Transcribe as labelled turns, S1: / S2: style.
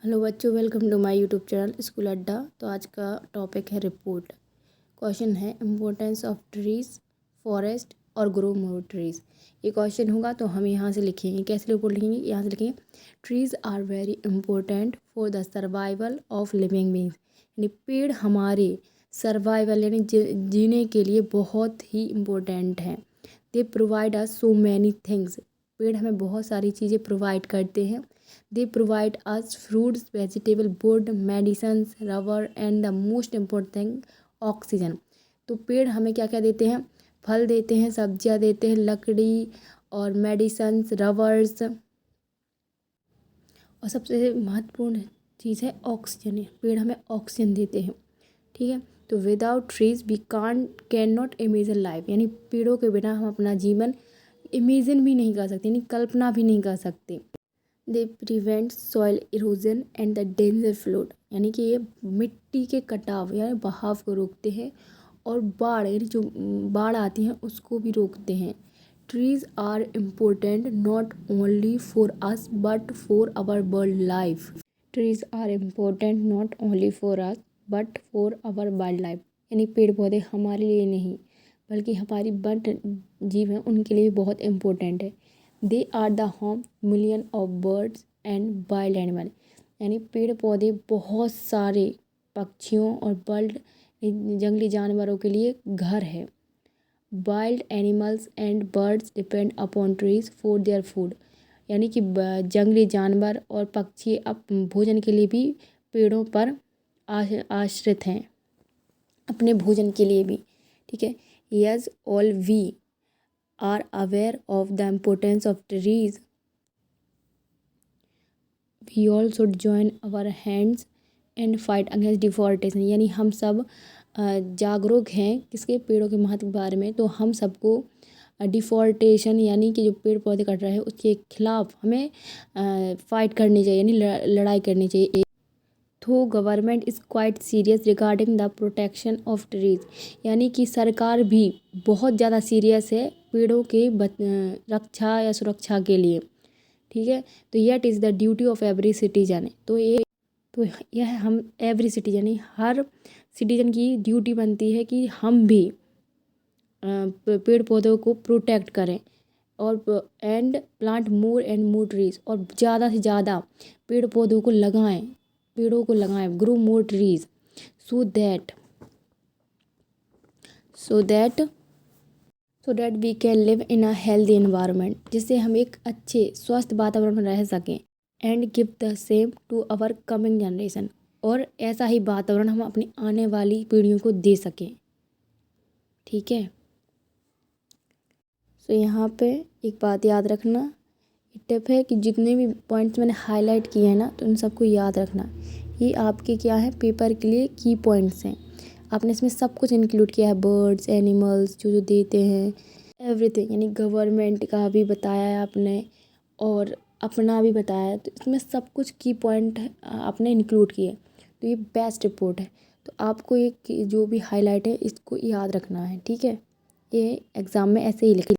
S1: Hello बच्चों, welcome to my YouTube channel School Adda. तो आज का टॉपिक है रिपोर्ट। क्वेश्चन है इम्पोर्टेंस ऑफ ट्रीज, फॉरेस्ट और ग्रो मोर ट्रीज। ये क्वेश्चन होगा तो हम यहाँ से लिखेंगे। कैसे रिपोर्ट लिखेंगे? यहाँ से लिखेंगे trees are very important for the survival of living beings. यानी पेड़ हमारे सर्वाइवल यानी जीने के लिए बहुत ही इम्पोर्टेंट हैं। They provide us so many things. पेड़ हमें बहुत सारी चीज़ें प्रोवाइड करते हैं। They provide us fruits, vegetable, wood, medicines, rubber and the most important thing oxygen। तो पेड़ हमें क्या क्या देते हैं? फल देते हैं, सब्जियां देते हैं, लकड़ी और मेडिसन्स, रबर्स, और सबसे महत्वपूर्ण चीज़ है ऑक्सीजन। पेड़ हमें ऑक्सीजन देते हैं। ठीक है, तो without trees we can not imagine life. यानी पेड़ों के बिना हम अपना जीवन इमेजिन भी नहीं कर सकते, यानी कल्पना भी नहीं कर सकते। They prevent soil erosion and the danger flowed. यानी कि ये मिट्टी के कटाव यानी बहाव को रोकते हैं और बाढ़ यानी जो बाढ़ आती है उसको भी रोकते हैं। Trees are important not only for us but for our world life. Trees are important not only for us but for our wild life. यानी पेड़ पौधे हमारे लिए नहीं बल्कि हमारी वन जीव हैं उनके लिए भी बहुत इम्पोर्टेंट है। They are the home million of birds and wild animal. यानी पेड़ पौधे बहुत सारे पक्षियों और बर्ड जंगली जानवरों के लिए घर है। Wild animals and birds depend upon trees for their food. यानी कि जंगली जानवर और पक्षी अब भोजन के लिए भी पेड़ों पर आश्रित हैं, अपने भोजन के लिए भी। ठीक है, yes all we are aware of the importance of trees. We all should join our hands and fight against deforestation। यानी हम सब जागरूक हैं किसके? पेड़ों के महत्व के बारे में। तो हम सबको डिफॉरेस्टेशन यानी कि जो पेड़ पौधे कट रहे हैं उसके खिलाफ हमें फाइट करनी चाहिए, यानी लड़ाई करनी चाहिए। तो government is quite serious regarding the protection of trees. यानी कि सरकार भी बहुत ज़्यादा सीरियस है पेड़ों के रक्षा या सुरक्षा के लिए। ठीक है, तो yet is the duty of every citizen. तो यह हम एवरी सिटीजन यानी हर सिटीजन की ड्यूटी बनती है कि हम भी पेड़ पौधों को प्रोटेक्ट करें और and plant more and more trees. और ज़्यादा से ज़्यादा पेड़ पौधों को लगाएं, पेड़ों को लगाएं, grow more trees so that we can live in a healthy environment. जिससे हम एक अच्छे स्वस्थ वातावरण में रह सकें। And give the same to our coming generation. और ऐसा ही वातावरण हम अपनी आने वाली पीढ़ियों को दे सकें। ठीक है, तो यहाँ पे एक बात याद रखना, टिप है कि जितने भी पॉइंट्स मैंने हाईलाइट किए हैं ना तो उन सबको याद रखना। ये आपके क्या है, पेपर के लिए की पॉइंट्स हैं। आपने इसमें सब कुछ इंक्लूड किया है, बर्ड्स, एनिमल्स जो देते हैं, एवरीथिंग। यानी गवर्नमेंट का भी बताया है आपने और अपना भी बताया है। तो इसमें सब कुछ की पॉइंट आपने इंक्लूड किए। तो ये बेस्ट रिपोर्ट है। तो आपको ये जो भी हाईलाइट है इसको याद रखना है। ठीक है, ये एग्ज़ाम में ऐसे ही लिख